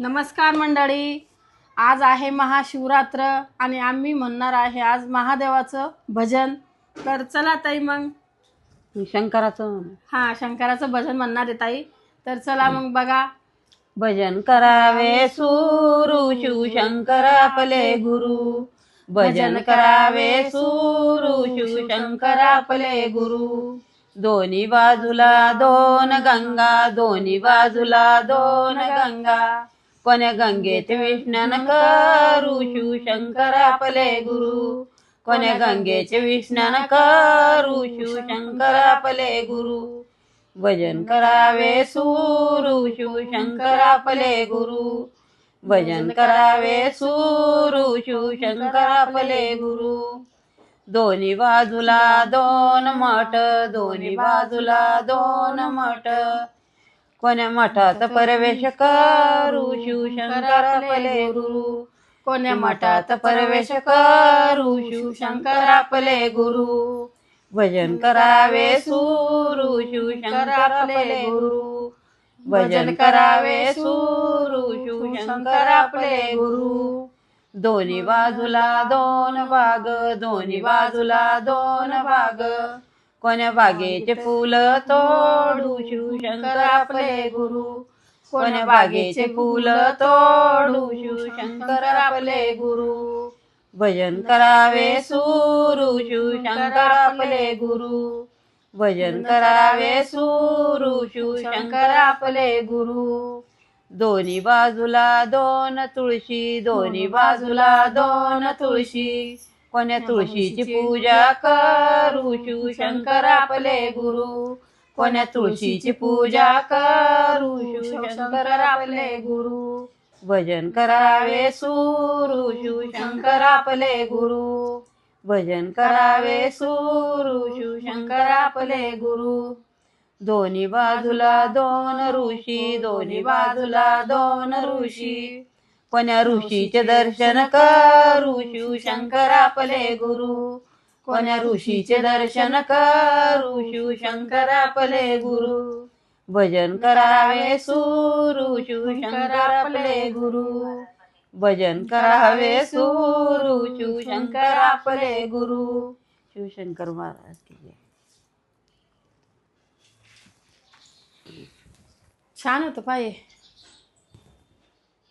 नमस्कार मंडळी, आज आहे महाशिवरात्र आणि आम्ही म्हणणार आहे आज महादेवाचं भजन. तर चला ताई मग शंकराचं शंकराचं भजन म्हणणार आहे ताई. तर चला मग बघा. भजन करावे सुरू शिवशंकर आपले गुरु. भजन करावे सुरू शिवशंकर आपले गुरु. दोन्ही बाजूला दोन गंगा, दोन्ही बाजूला दोन गंगा. कोण्या गंगेत विष्णन करू शिवशंकर आपले गुरु. कोण्या गंगेचे विष्णन करू शिवशंकर आपले गुरु. भजन करावे सुरू शिवशंकर आपले गुरु. भजन करावे सुरू शिवशंकर आपले गुरु. दोन्ही बाजूला दोन मठ, दोन्ही बाजूला दोन मठ. कोण्या मठात प्रवेश करू शिवशंकर आपले गुरु. कोण्या मठात प्रवेश करू शिवशंकर आपले गुरु. भजन करावे सुरू शिवशंकर आपले गुरु. भजन करावे सुरू शिवशंकर आपले गुरु. दोन्ही बाजूला दोन बाग, दोन्ही बाजूला दोन बाग. कोण्या बागेचे फुल तोडू शिवशंकर आपले गुरु. कोण्या बागेचे फुल तोडू शिवशंकर आपले गुरु. भजन करावे सुरू शिवशंकर आपले गुरु. भजन करावे सुरू शिवशंकर आपले गुरु. दोन्ही बाजूला दोन तुळशी, दोन्ही बाजूला दोन तुळशी. कोण्या तुळशीची पूजा करू शिवशंकर आपले गुरु. कोण्या तुळशीची पूजा करू शिवशंकर आपले गुरु. भजन करावे सुरू शिवशंकर आपले गुरु. भजन करावे सुरू शिवशंकर आपले गुरु. दोन्ही बाजूला दोन ऋषी, दोन्ही बाजूला दोन ऋषी. कोण्या ऋषीचे दर्शन करू शिवशंकर आपले गुरु. कोण्या ऋषीचे दर्शन करू शिवशंकर आपले गुरु. भजन करावे सुरू शिवशंकर आपले गुरु. भजन करावे सुरू शिवशंकर आपले गुरु. शिवशंकर महाराज की जय. छान होतं पाये.